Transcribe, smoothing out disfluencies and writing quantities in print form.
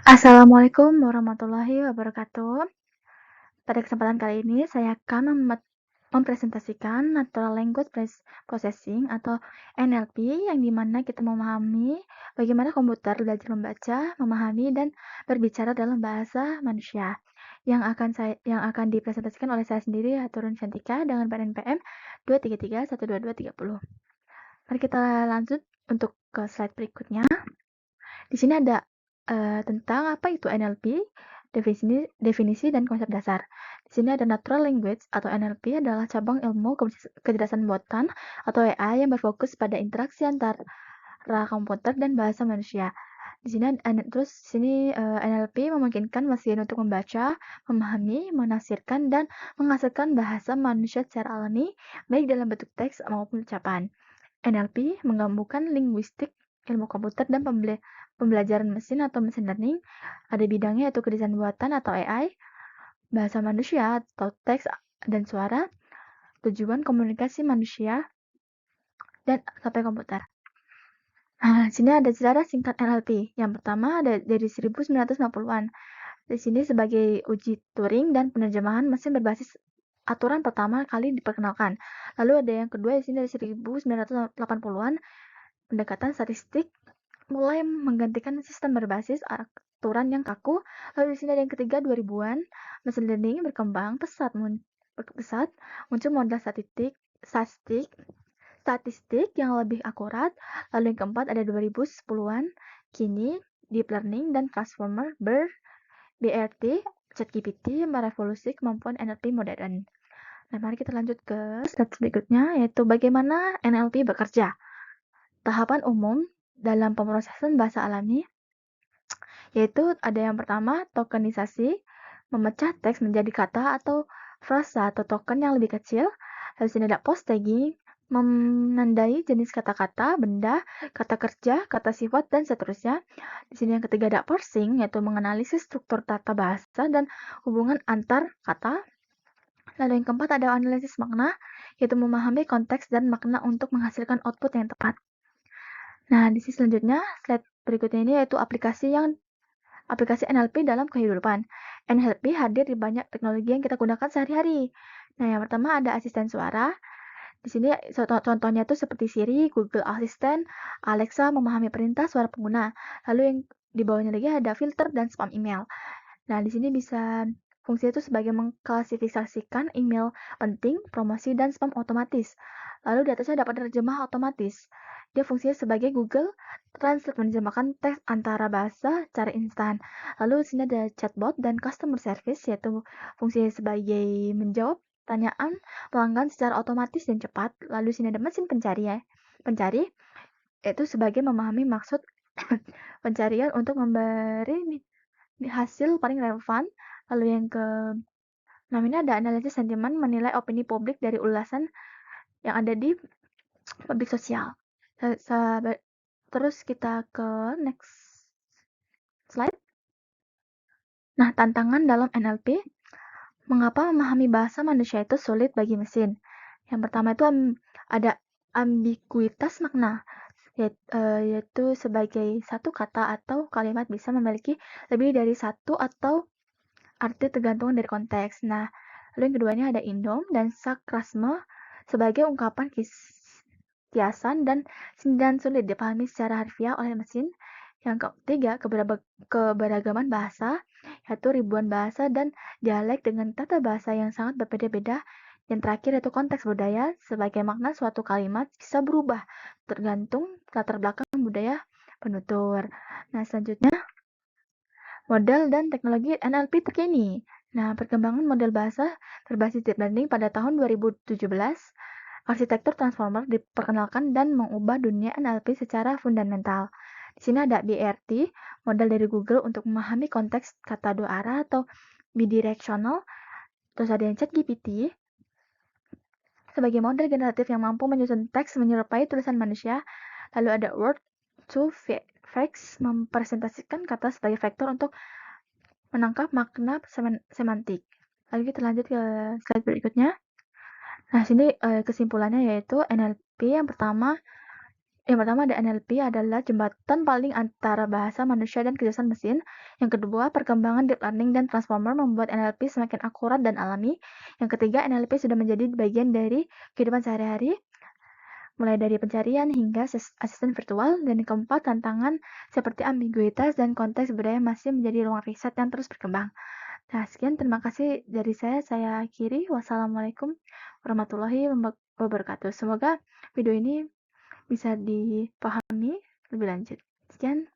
Assalamualaikum warahmatullahi wabarakatuh. Pada kesempatan kali ini saya akan mempresentasikan Natural Language Processing atau NLP yang dimana kita memahami bagaimana komputer belajar membaca, memahami dan berbicara dalam bahasa manusia. Yang akan dipresentasikan oleh saya sendiri Haturun Cantika dengan NPM 233 12230. Mari kita lanjut untuk ke slide berikutnya. Di sini ada tentang apa itu NLP, definisi dan konsep dasar. Di sini ada Natural Language atau NLP adalah cabang ilmu kecerdasan buatan atau AI yang berfokus pada interaksi antara komputer dan bahasa manusia. Di sini NLP memungkinkan mesin untuk membaca, memahami, menafsirkan dan menghasilkan bahasa manusia secara alami, baik dalam bentuk teks maupun ucapan. NLP menggabungkan linguistik, ilmu komputer, dan pembelajaran mesin atau machine learning. Ada bidangnya yaitu kedesain buatan atau AI, bahasa manusia atau teks dan suara, tujuan komunikasi manusia dan sampai komputer. Nah, sini ada sejarah singkat NLP. Yang pertama ada dari 1990-an. Di sini sebagai uji Turing dan penerjemahan mesin berbasis aturan pertama kali diperkenalkan. Lalu ada yang kedua di sini dari 1980-an, pendekatan statistik mulai menggantikan sistem berbasis aturan yang kaku. Lalu di sini ada yang ketiga 2000-an, mesin learning berkembang pesat, muncul model statistik yang lebih akurat. Lalu yang keempat ada 2010-an, kini deep learning dan transformer BRT, ChatGPT merevolusi kemampuan NLP modern. Nah, mari kita lanjut ke slide berikutnya, yaitu bagaimana NLP bekerja. Tahapan umum dalam pemrosesan bahasa alami, yaitu ada yang pertama, tokenisasi, memecah teks menjadi kata atau frasa atau token yang lebih kecil. Lalu sini ada post tagging, menandai jenis kata-kata, benda, kata kerja, kata sifat, dan seterusnya. Di sini yang ketiga ada parsing, yaitu menganalisis struktur tata bahasa dan hubungan antar kata. Lalu yang keempat ada analisis makna, yaitu memahami konteks dan makna untuk menghasilkan output yang tepat. Nah, di sisi selanjutnya, slide berikutnya ini yaitu aplikasi NLP dalam kehidupan. NLP hadir di banyak teknologi yang kita gunakan sehari-hari. Nah, yang pertama ada asisten suara. Di sini contohnya tuh seperti Siri, Google Assistant, Alexa memahami perintah suara pengguna. Lalu yang di bawahnya lagi ada filter dan spam email. Nah, di sini bisa fungsi itu sebagai mengklasifikasikan email penting, promosi, dan spam otomatis. Lalu di atasnya dapat terjemah otomatis. Dia fungsinya sebagai Google Translate menerjemahkan teks antara bahasa secara instan. Lalu di sini ada chatbot dan customer service, yaitu fungsinya sebagai menjawab pertanyaan pelanggan secara otomatis dan cepat. Lalu di sini ada mesin pencari, yaitu sebagai memahami maksud pencarian untuk memberi hasil paling relevan. Lalu yang ke 6 ini ada analisis sentimen menilai opini publik dari ulasan yang ada di publik sosial. Terus kita ke next slide. Nah, tantangan dalam NLP, mengapa memahami bahasa manusia itu sulit bagi mesin? Yang pertama itu ada ambiguitas makna, yaitu sebagai satu kata atau kalimat bisa memiliki lebih dari satu atau arti tergantung dari konteks. Nah, lalu yang keduanya ada indom dan sakrasme sebagai ungkapan kiasan dan sulit dipahami secara harfiah oleh mesin. Yang ketiga, keberagaman bahasa, yaitu ribuan bahasa dan dialek dengan tata bahasa yang sangat berbeda-beda. Yang terakhir yaitu konteks budaya, sebagai makna suatu kalimat bisa berubah tergantung latar belakang budaya penutur. Nah, selanjutnya model dan teknologi NLP terkini. Nah, perkembangan model bahasa berbasis deep learning pada tahun 2017, arsitektur transformer diperkenalkan dan mengubah dunia NLP secara fundamental. Di sini ada BRT, model dari Google untuk memahami konteks kata dua arah atau bidirectional. Terus ada yang ChatGPT, sebagai model generatif yang mampu menyusun teks menyerupai tulisan manusia. Lalu ada Word2Vec mempresentasikan kata sebagai vektor untuk menangkap makna semantik. Lalu kita lanjut ke slide berikutnya. Nah, sini kesimpulannya yaitu NLP yang pertama Yang pertama ada NLP adalah jembatan paling antara bahasa manusia dan kecerdasan mesin. Yang kedua, perkembangan deep learning dan transformer membuat NLP semakin akurat dan alami. Yang ketiga, NLP sudah menjadi bagian dari kehidupan sehari-hari, mulai dari pencarian hingga asisten virtual. Dan yang keempat, tantangan seperti ambiguitas dan konteks budaya masih menjadi ruang riset yang terus berkembang. Nah, sekian terima kasih dari saya. Saya akhiri. Wassalamualaikum warahmatullahi wabarakatuh. Semoga video ini bisa dipahami lebih lanjut. Sekian.